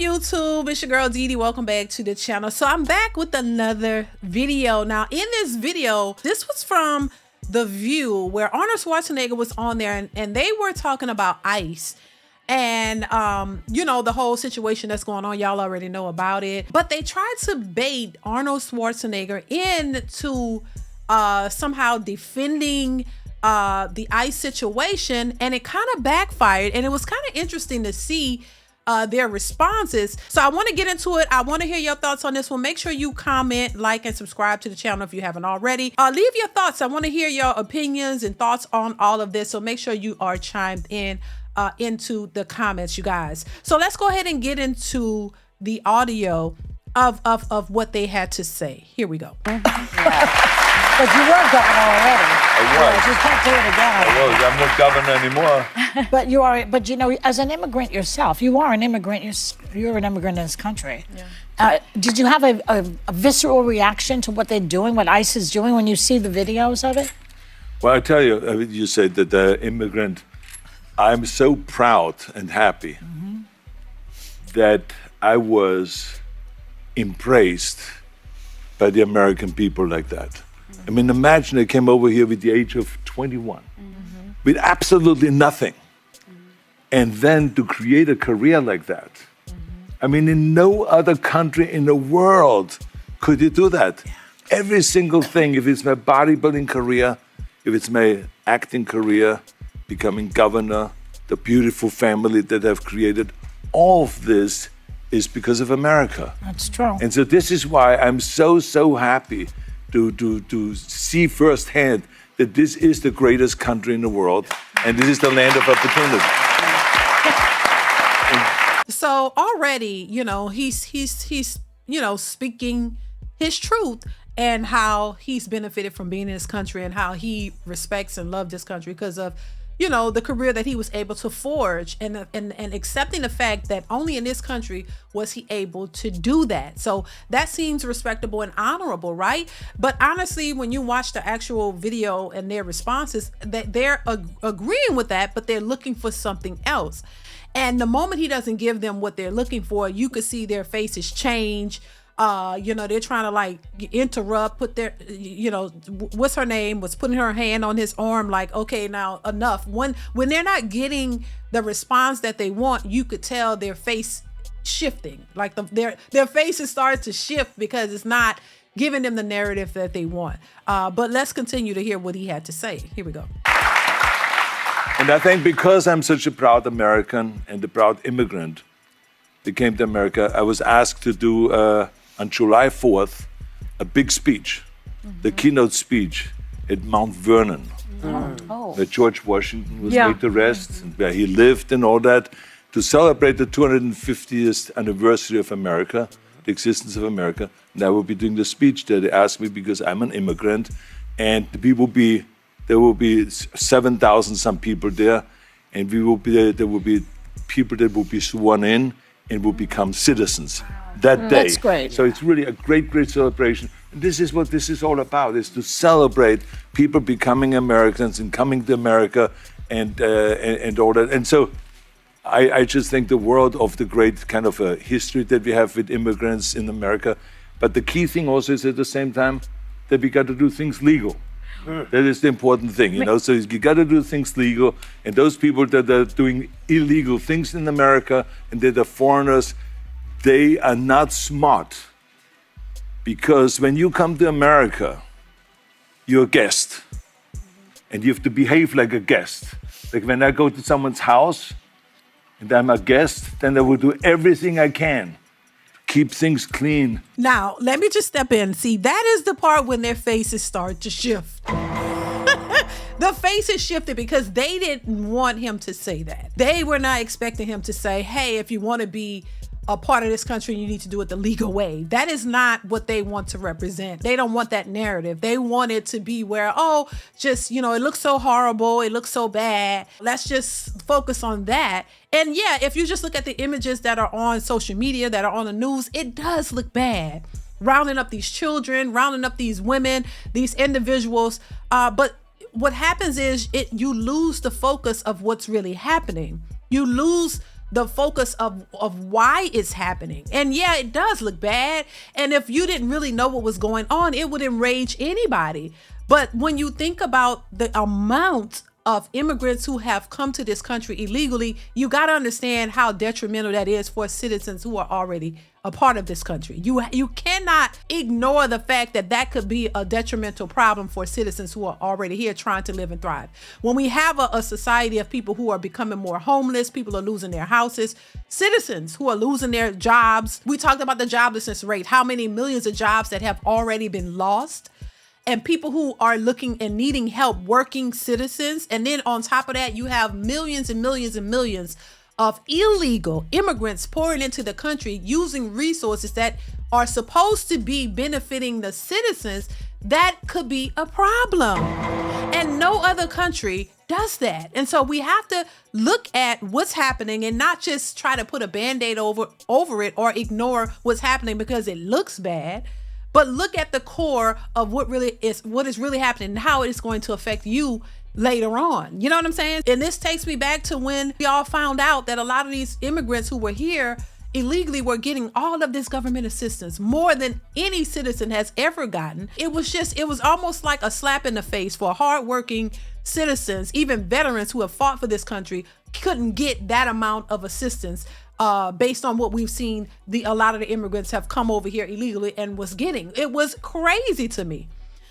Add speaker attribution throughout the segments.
Speaker 1: YouTube? It's your girl DeeDee. Welcome back to the channel. So I'm back with another video. Now in this video, this was from The View, where Arnold Schwarzenegger was on there and they were talking about ICE. And, you know, the whole situation that's going on, y'all already know about it. But they tried to bait Arnold Schwarzenegger into somehow defending the ICE situation, and it kind of backfired. And it was kind of interesting to see their responses. So I want to get into it. I want to hear your thoughts on this one. Make sure you comment, like, and subscribe to the channel if you haven't already. Leave your thoughts. I want to hear your opinions and thoughts on all of this. So make sure you are chimed in into the comments, you guys. So let's go ahead and get into the audio of what they had to say. Here we go.
Speaker 2: Yeah. But you were governor already.
Speaker 3: I was.
Speaker 2: You can't do it again.
Speaker 3: I was. I'm not governor anymore.
Speaker 2: But you are. But you know, as an immigrant yourself, you are an immigrant. You're an immigrant in this country. Yeah. Did you have a visceral reaction to what they're doing, what ICE is doing, when you see the videos of it?
Speaker 3: Well, I tell you, you said that the immigrant. I'm so proud and happy that I was embraced by the American people like that. I mean, imagine I came over here with the age of 21, with absolutely nothing. And then to create a career like that. I mean, in no other country in the world could you do that. Every single thing, if it's my bodybuilding career, if it's my acting career, becoming governor, the beautiful family that I've created, all of this is because of America.
Speaker 2: That's true.
Speaker 3: And so this is why I'm so happy to see firsthand that this is the greatest country in the world, and this is the land of opportunity.
Speaker 1: So already, you know, he's you know, speaking his truth and how he's benefited from being in this country and how he respects and loves this country because of, you know, the career that he was able to forge and accepting the fact that only in this country was he able to do that. So that seems respectable and honorable, right? But honestly, when you watch the actual video and their responses, that they're agreeing with that, but they're looking for something else. And the moment he doesn't give them what they're looking for, you could see their faces change. You know, they're trying to like interrupt, put their, you know, what's her name was putting her hand on his arm like, okay, now enough. When they're not getting the response that they want, you could tell their face shifting, like their faces start to shift because it's not giving them the narrative that they want. But let's continue to hear what he had to say. Here we go.
Speaker 3: And I think because I'm such a proud American and a proud immigrant that came to America, I was asked to do on July 4th, a big speech, the keynote speech at Mount Vernon, where George Washington was laid to rest, and where he lived and all that, to celebrate the 250th anniversary of America, the existence of America. And I will be doing the speech there. They asked me because I'm an immigrant, and there will be 7,000 some people there, and there will be people that will be sworn in and will become citizens that day.
Speaker 2: That's great.
Speaker 3: So it's really a great celebration. And this is what this is all about, is to celebrate people becoming Americans and coming to America and all that. And so I just think the world of the great kind of a history that we have with immigrants in America. But the key thing also is at the same time that we got to do things legal. That is the important thing, you know. So you got to do things legal, and those people that are doing illegal things in America and that are foreigners, they are not smart. Because when you come to America, you're a guest, and you have to behave like a guest. Like when I go to someone's house and I'm a guest, then I will do everything I can. Keep things clean.
Speaker 1: Now, let me just step in. See, that is the part when their faces start to shift. The faces shifted because they didn't want him to say that. They were not expecting him to say, hey, if you want to be a part of this country, you need to do it the legal way. That is not what they want to represent. They don't want that narrative. They want it to be where, oh, just, you know, it looks so horrible. It looks so bad. Let's just focus on that. And yeah, if you just look at the images that are on social media, that are on the news, it does look bad. Rounding up these children, rounding up these women, these individuals. But what happens is you lose the focus of what's really happening. You lose the focus of why it's happening. And yeah, it does look bad. And if you didn't really know what was going on, it would enrage anybody. But when you think about the amount of immigrants who have come to this country illegally, you got to understand how detrimental that is for citizens who are already a part of this country. You cannot ignore the fact that that could be a detrimental problem for citizens who are already here trying to live and thrive. When we have a society of people who are becoming more homeless, people are losing their houses, citizens who are losing their jobs. We talked about the joblessness rate, how many millions of jobs that have already been lost. And people who are looking and needing help, working citizens. And then on top of that, you have millions and millions and millions of illegal immigrants pouring into the country using resources that are supposed to be benefiting the citizens. That could be a problem. And no other country does that. And so we have to look at what's happening and not just try to put a Band-Aid over it or ignore what's happening because it looks bad. But look at the core of what is really happening and how it's going to affect you later on. You know what I'm saying? And this takes me back to when we all found out that a lot of these immigrants who were here illegally were getting all of this government assistance, more than any citizen has ever gotten. It was almost like a slap in the face for hardworking citizens, even veterans who have fought for this country, couldn't get that amount of assistance. Based on what we've seen, a lot of the immigrants have come over here illegally and was getting. It was crazy to me.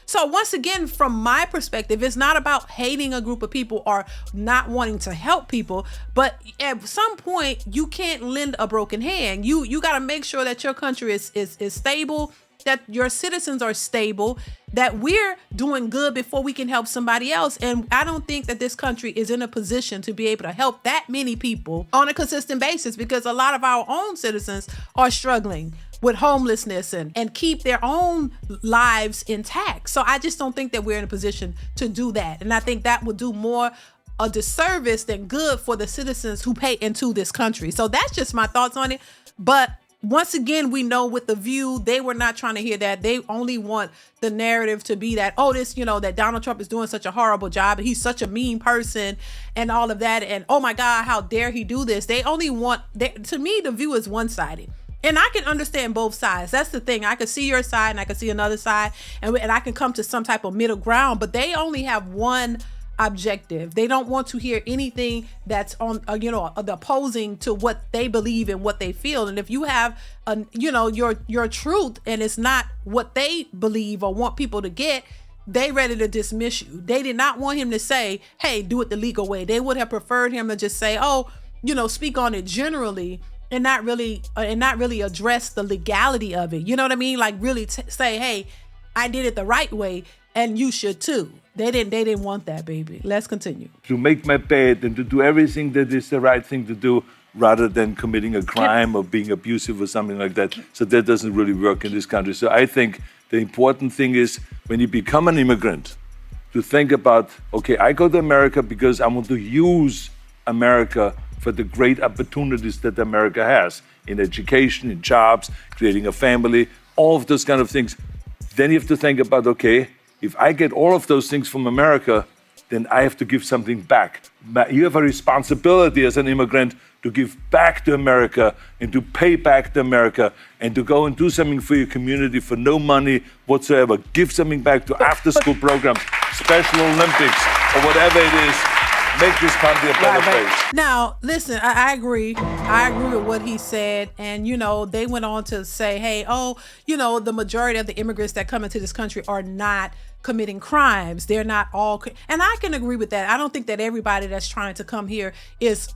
Speaker 1: So once again, from my perspective, it's not about hating a group of people or not wanting to help people, but at some point you can't lend a broken hand. You got to make sure that your country is stable, that your citizens are stable, that we're doing good before we can help somebody else. And I don't think that this country is in a position to be able to help that many people on a consistent basis, because a lot of our own citizens are struggling with homelessness and keep their own lives intact. So I just don't think that we're in a position to do that. And I think that would do more a disservice than good for the citizens who pay into this country. So that's just my thoughts on it. But once again, we know with The View, they were not trying to hear that. They only want the narrative to be that, that Donald Trump is doing such a horrible job and he's such a mean person and all of that. And oh my God, how dare he do this? They only want, to me, The View is one-sided. And I can understand both sides. That's the thing. I can see your side and I can see another side and I can come to some type of middle ground, but they only have one objective. They don't want to hear anything that's on, the opposing to what they believe and what they feel. And if you have, your truth and it's not what they believe or want people to get, they ready to dismiss you. They did not want him to say, hey, do it the legal way. They would have preferred him to just say, speak on it generally and not really address the legality of it. You know what I mean? Like really say, hey, I did it the right way and you should too. They didn't want that, baby. Let's continue.
Speaker 3: To make my bed and to do everything that is the right thing to do rather than committing a crime or being abusive or something like that. So that doesn't really work in this country. So I think the important thing is when you become an immigrant to think about, okay, I go to America because I want to use America for the great opportunities that America has in education, in jobs, creating a family, all of those kind of things. Then you have to think about, okay, if I get all of those things from America, then I have to give something back. You have a responsibility as an immigrant to give back to America and to pay back to America and to go and do something for your community for no money whatsoever. Give something back to after-school programs, Special Olympics, or whatever it is. Make this country a better place.
Speaker 1: Now, listen, I agree. I agree with what he said. And, they went on to say, hey, the majority of the immigrants that come into this country are not committing crimes. They're not all, and I can agree with that. I don't think that everybody that's trying to come here is,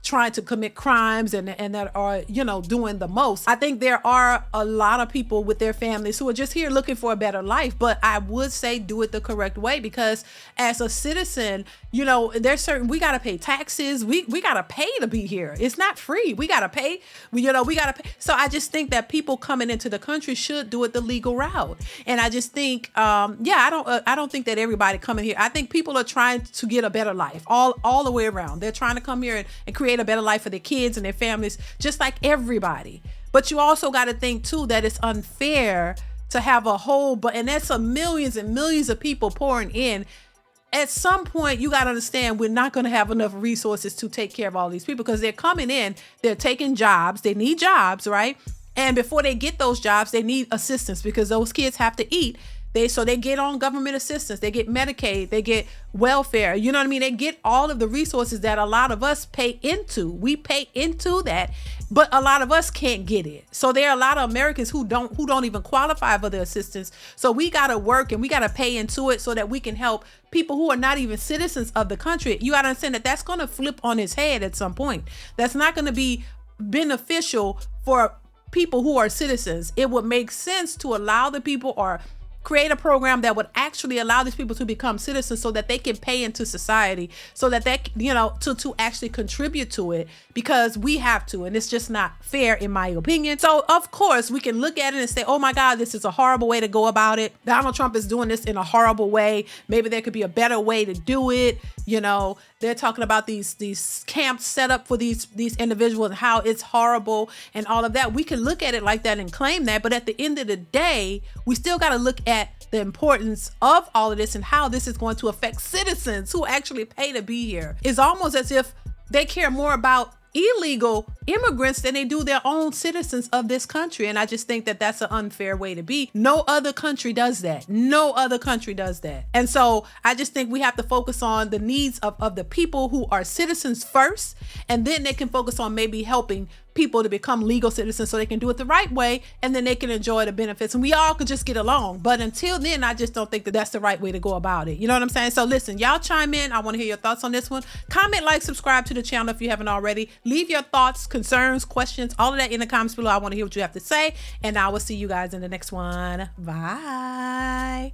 Speaker 1: trying to commit crimes and that are, doing the most. I think there are a lot of people with their families who are just here looking for a better life. But I would say do it the correct way, because as a citizen, there's certain, we got to pay taxes. We got to pay to be here. It's not free. We got to pay, we got to pay. So I just think that people coming into the country should do it the legal route. And I just think, I don't think that everybody coming here. I think people are trying to get a better life all the way around. They're trying to come here and create a better life for their kids and their families, just like everybody. But you also got to think too that it's unfair to have and that's millions and millions of people pouring in. at some point, you got to understand we're not going to have enough resources to take care of all these people because they're coming in, they're taking jobs, they need jobs, right? And before they get those jobs, they need assistance because those kids have to eat. So they get on government assistance, they get Medicaid, they get welfare, you know what I mean? They get all of the resources that a lot of us pay into. We pay into that, but a lot of us can't get it. So there are a lot of Americans who don't even qualify for the assistance. So we got to work and we got to pay into it so that we can help people who are not even citizens of the country. You got to understand that that's going to flip on its head at some point. That's not going to be beneficial for people who are citizens. It would make sense to allow the people or create a program that would actually allow these people to become citizens so that they can pay into society, so that they, to actually contribute to it, because we have to, and it's just not fair in my opinion. So of course we can look at it and say, oh my God, this is a horrible way to go about it. Donald Trump is doing this in a horrible way. Maybe there could be a better way to do it. They're talking about these camps set up for these individuals and how it's horrible and all of that. We can look at it like that and claim that, but at the end of the day, we still got to look at the importance of all of this and how this is going to affect citizens who actually pay to be here. It's almost as if they care more about illegal immigrants than they do their own citizens of this country. And I just think that that's an unfair way to be. No other country does that. No other country does that. And so I just think we have to focus on the needs of the people who are citizens first, and then they can focus on maybe helping people to become legal citizens so they can do it the right way, and then they can enjoy the benefits and we all could just get along. But until then, I just don't think that that's the right way to go about it. You know what I'm saying? So listen, y'all chime in. I want to hear your thoughts on this one. Comment, like, subscribe to the channel if you haven't already. Leave your thoughts, concerns, questions, all of that in the comments below. I want to hear what you have to say, and I will see you guys in the next one. Bye.